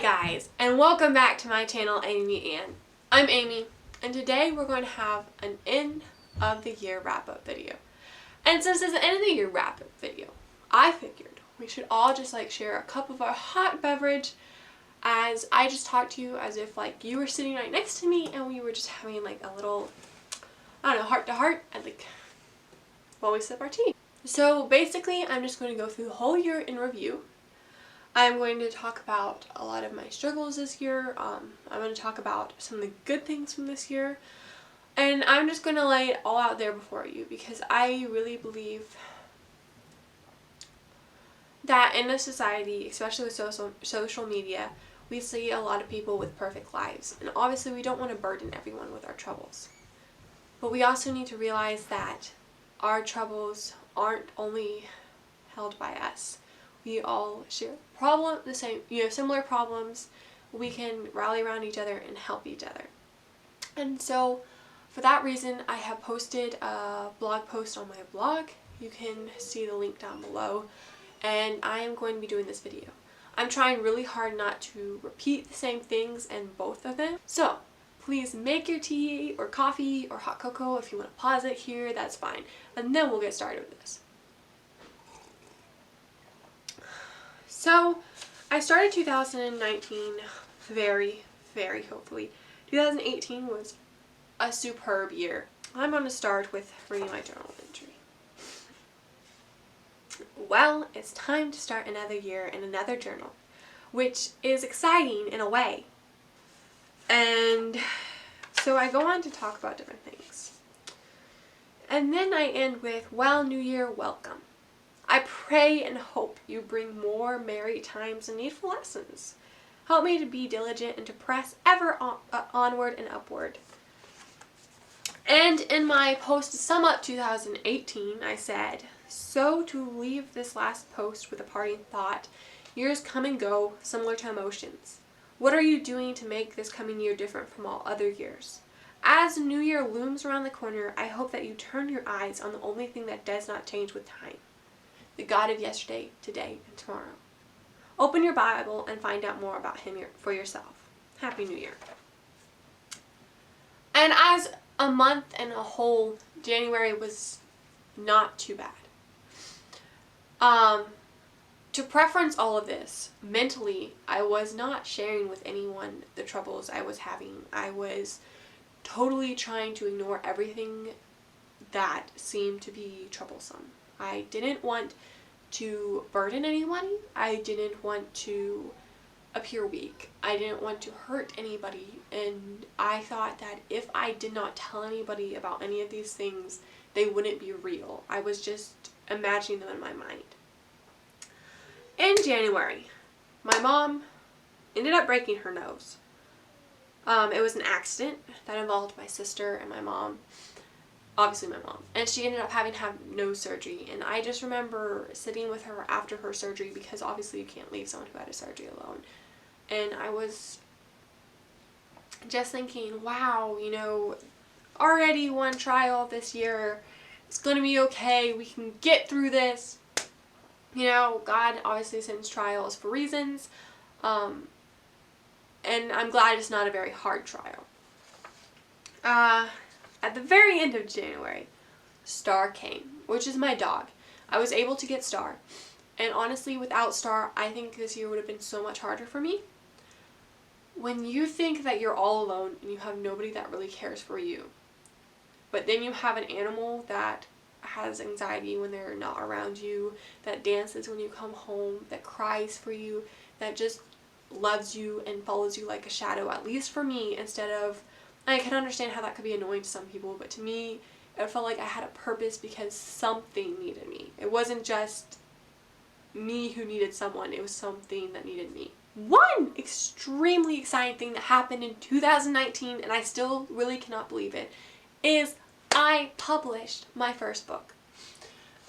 guys, and welcome back to my channel, Amie Ann. I'm Amie, and today we're going to have an end of the year wrap-up video. And since it's an end of the year wrap-up video, I figured we should all just share a cup of our hot beverage as I just talked to you as if you were sitting right next to me and we were just having a little, I don't know, heart to heart and while we sip our tea. So basically, I'm just going to go through the whole year in review. I'm going to talk about a lot of my struggles this year. I'm going to talk about some of the good things from this year. And I'm just going to lay it all out there before you because I really believe that in this society, especially with social media, we see a lot of people with perfect lives. And obviously we don't want to burden everyone with our troubles. But we also need to realize that our troubles aren't only held by us. We all share similar problems. We can rally around each other and help each other. And so for that reason, I have posted a blog post on my blog. You can see the link down below. And I am going to be doing this video. I'm trying really hard not to repeat the same things in both of them. So please make your tea or coffee or hot cocoa. If you want to pause it here, that's fine. And then we'll get started with this. So, I started 2019 very, very hopefully. 2018 was a superb year. I'm going to start with reading my journal entry. Well, it's time to start another year in another journal, which is exciting in a way. And so I go on to talk about different things. And then I end with, well, New Year, welcome. I pray and hope you bring more merry times and needful lessons. Help me to be diligent and to press ever onward and upward. And in my post to sum up 2018, I said, so to leave this last post with a parting thought, years come and go, similar to emotions. What are you doing to make this coming year different from all other years? As the new year looms around the corner, I hope that you turn your eyes on the only thing that does not change with time. The God of yesterday, today, and tomorrow. Open your Bible and find out more about Him for yourself. Happy New Year. And as a month and a whole, January was not too bad. To preference all of this, mentally, I was not sharing with anyone the troubles I was having. I was totally trying to ignore everything that seemed to be troublesome. I didn't want to burden anyone. I didn't want to appear weak. I didn't want to hurt anybody. And I thought that if I did not tell anybody about any of these things, they wouldn't be real. I was just imagining them in my mind. In January, my mom ended up breaking her nose. It was an accident that involved my sister and my mom. Obviously my mom. And she ended up having to have nose surgery. And I just remember sitting with her after her surgery because obviously you can't leave someone who had a surgery alone. And I was just thinking, wow, already one trial this year. It's going to be okay. We can get through this. God obviously sends trials for reasons. And I'm glad it's not a very hard trial. At the very end of January, Star came, which is my dog. I was able to get Star. And honestly, without Star, I think this year would have been so much harder for me. When you think that you're all alone and you have nobody that really cares for you, but then you have an animal that has anxiety when they're not around you, that dances when you come home, that cries for you, that just loves you and follows you like a shadow, at least for me, instead of, I can understand how that could be annoying to some people, but to me, it felt like I had a purpose because something needed me. It wasn't just me who needed someone, it was something that needed me. One extremely exciting thing that happened in 2019, and I still really cannot believe it, is I published my first book.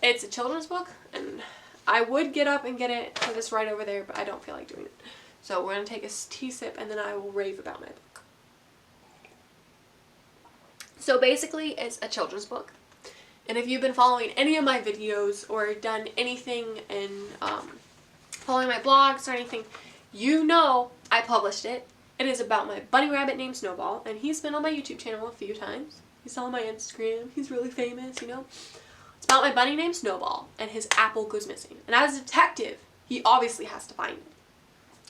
It's a children's book, and I would get up and get it for this right over there, but I don't feel like doing it. So we're going to take a tea sip, and then I will rave about my book. So basically, it's a children's book. And if you've been following any of my videos or done anything in following my blogs or anything, you know I published it. It is about my bunny rabbit named Snowball, and he's been on my YouTube channel a few times. He's on my Instagram. He's really famous, you know. It's about my bunny named Snowball, and his apple goes missing. And as a detective, he obviously has to find it.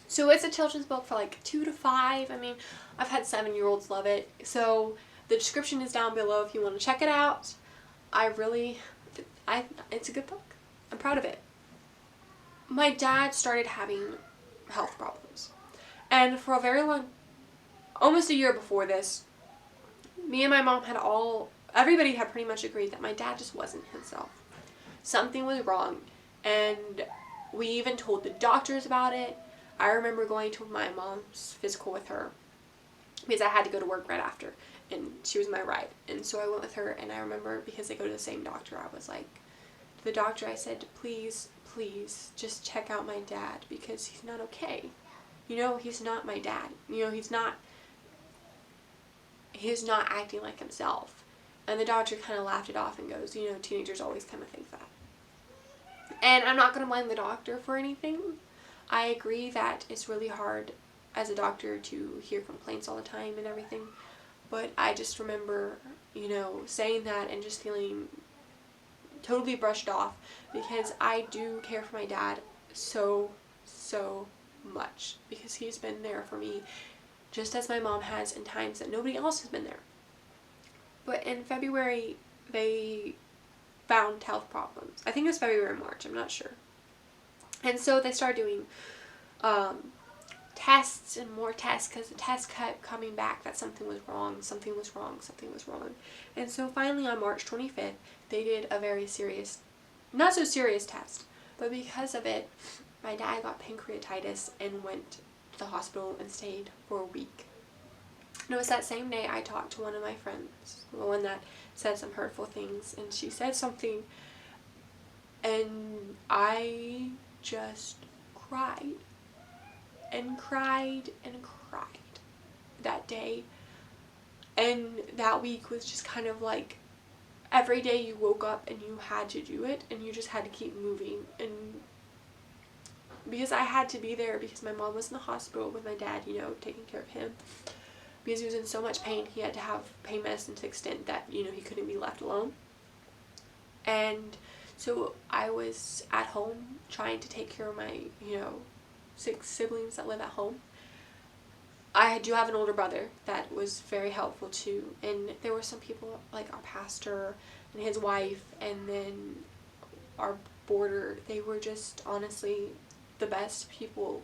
So it's a children's book for like 2 to 5. I mean, I've had 7-year-olds love it. So the description is down below if you want to check it out. It's a good book. I'm proud of it. My dad started having health problems. And for a very long, almost a year before this, me and my mom everybody had pretty much agreed that my dad just wasn't himself. Something was wrong. And we even told the doctors about it. I remember going to my mom's physical with her because I had to go to work right after, and she was my ride. And so I went with her, and I remember, because they go to the same doctor, I was like, to the doctor, I said, please, please, just check out my dad because he's not okay. You know, he's not my dad. You know, he's not acting like himself. And the doctor kind of laughed it off and goes, you know, teenagers always kind of think that. And I'm not going to blame the doctor for anything. I agree that it's really hard as a doctor to hear complaints all the time and everything. But I just remember, you know, saying that and just feeling totally brushed off because I do care for my dad so, so much because he's been there for me just as my mom has in times that nobody else has been there. But in February, they found health problems. I think it was February or March, I'm not sure. And so they started doing tests and more tests because the tests kept coming back that something was wrong, something was wrong, something was wrong. And so finally on March 25th, they did a very serious, not so serious test, but because of it, my dad got pancreatitis and went to the hospital and stayed for a week. And it was that same day I talked to one of my friends, the one that said some hurtful things, and she said something, and I just cried and cried and cried that day. And that week was just kind of like every day you woke up and you had to do it and you just had to keep moving. And because I had to be there because my mom was in the hospital with my dad, you know, taking care of him. Because he was in so much pain, he had to have pain medicine to the extent that, you know, he couldn't be left alone. And so I was at home trying to take care of my, you know, 6 siblings that live at home. I do have an older brother that was very helpful too. And there were some people like our pastor and his wife and then our boarder. They were just honestly the best people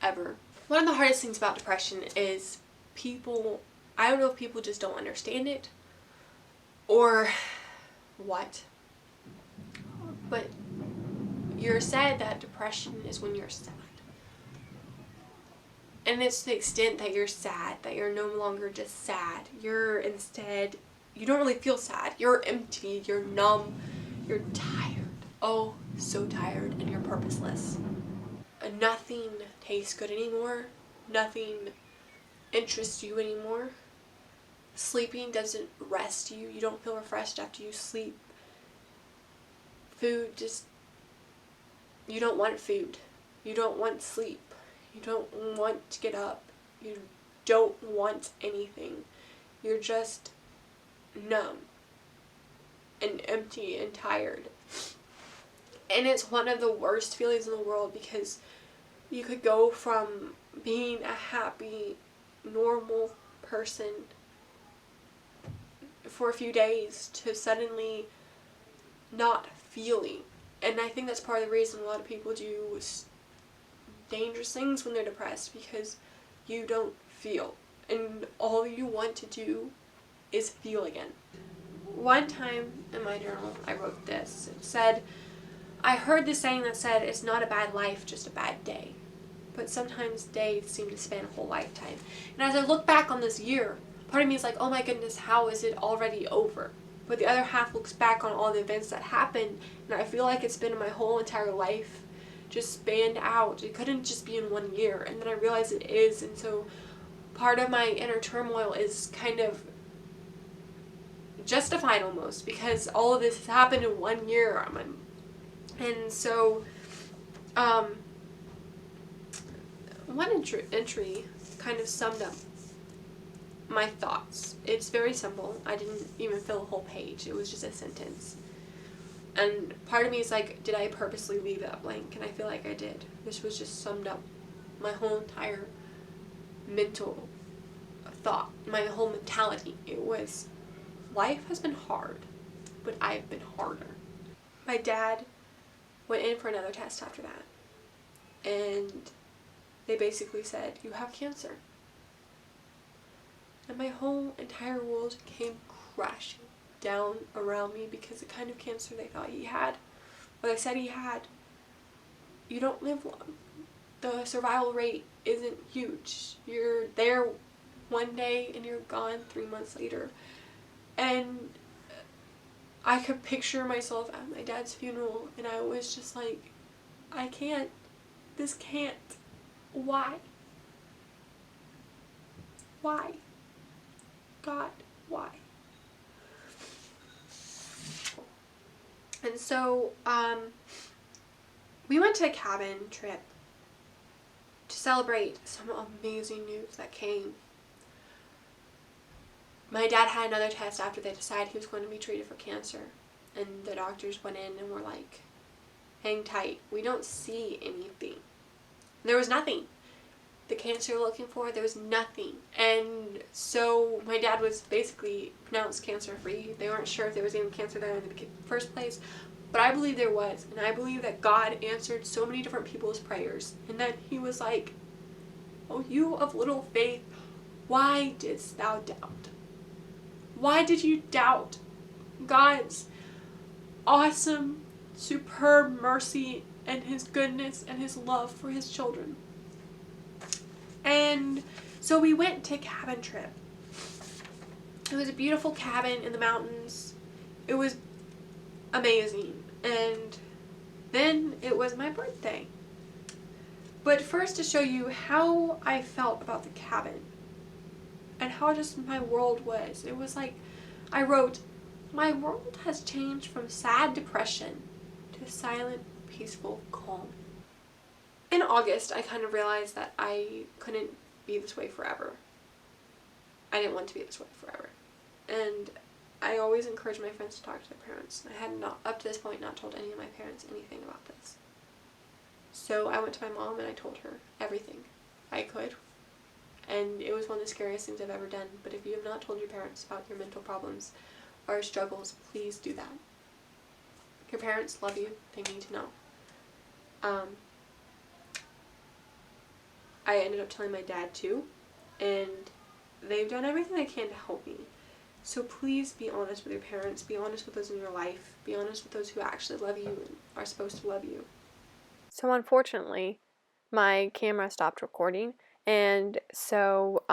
ever. One of the hardest things about depression is people, I don't know if people just don't understand it or what, but you're said that depression is when you're sad. And it's to the extent that you're sad, that you're no longer just sad. You're instead, you don't really feel sad. You're empty, you're numb, you're tired. Oh, so tired, and you're purposeless. And nothing tastes good anymore. Nothing interests you anymore. Sleeping doesn't rest you. You don't feel refreshed after you sleep. Food just, you don't want food. You don't want sleep. You don't want to get up. You don't want anything. You're just numb and empty and tired. And it's one of the worst feelings in the world because you could go from being a happy, normal person for a few days to suddenly not feeling. And I think that's part of the reason a lot of people do dangerous things when they're depressed, because you don't feel. And all you want to do is feel again. One time in my journal, I wrote this. It said, I heard this saying that said, it's not a bad life, just a bad day. But sometimes days seem to span a whole lifetime. And as I look back on this year, part of me is like, oh my goodness, how is it already over? But the other half looks back on all the events that happened, and I feel like it's been my whole entire life just spanned out. It couldn't just be in 1 year. And then I realized it is, and so part of my inner turmoil is kind of justified almost, because all of this has happened in 1 year. And so one entry kind of summed up my thoughts. It's very simple. I didn't even fill a whole page. It was just a sentence. And part of me is like, did I purposely leave that blank? And I feel like I did. This was just summed up my whole entire mental thought, my whole mentality. It was, life has been hard, but I've been harder. My dad went in for another test after that, and they basically said, you have cancer. And my whole entire world came crashing down around me because the kind of cancer they thought he had, or they said he had, you don't live long. The survival rate isn't huge. You're there one day and you're gone 3 months later. And I could picture myself at my dad's funeral, and I was just like, I can't. This can't. Why? Why? God, why? And so, we went to a cabin trip to celebrate some amazing news that came. My dad had another test after they decided he was going to be treated for cancer. And the doctors went in and were like, hang tight. We don't see anything. There was nothing. The cancer you're looking for, there was nothing. And so my dad was basically pronounced cancer free. They weren't sure if there was even cancer there in the first place. But I believe there was. And I believe that God answered so many different people's prayers. And that he was like, oh, you of little faith, why didst thou doubt? Why did you doubt God's awesome, superb mercy and his goodness and his love for his children? And so we went to a cabin trip. It was a beautiful cabin in the mountains. It was amazing. And then it was my birthday. But first, to show you how I felt about the cabin and how just my world was, it was like I wrote, my world has changed from sad depression to silent, peaceful calm. In August, I kind of realized that I couldn't be this way forever. I didn't want to be this way forever. And I always encourage my friends to talk to their parents. I had not, up to this point, not told any of my parents anything about this. So I went to my mom and I told her everything I could. And it was one of the scariest things I've ever done. But if you have not told your parents about your mental problems or struggles, please do that. Your parents love you. They need to know. I ended up telling my dad too. And they've done everything they can to help me. So please be honest with your parents. Be honest with those in your life. Be honest with those who actually love you and are supposed to love you. So unfortunately, my camera stopped recording, and so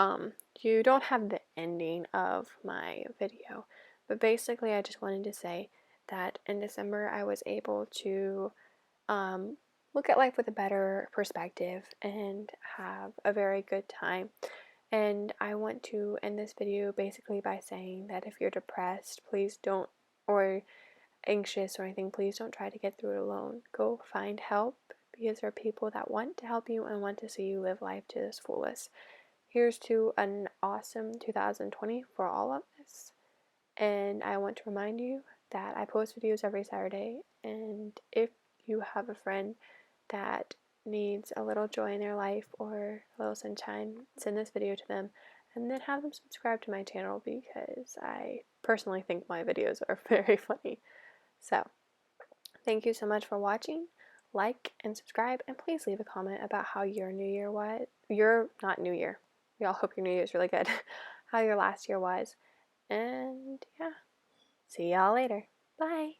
you don't have the ending of my video. But basically, I just wanted to say that in December, I was able to look at life with a better perspective and have a very good time. And I want to end this video basically by saying that if you're depressed, please don't, or anxious or anything, please don't try to get through it alone. Go find help, because there are people that want to help you and want to see you live life to its fullest. Here's to an awesome 2020 for all of us. And I want to remind you that I post videos every Saturday, and if you have a friend that needs a little joy in their life or a little sunshine, send this video to them and then have them subscribe to my channel, because I personally think my videos are very funny. So, thank you so much for watching. Like and subscribe, and please leave a comment about how your new year was. Not new year. We all hope your new year is really good. How your last year was. And yeah, see y'all later. Bye.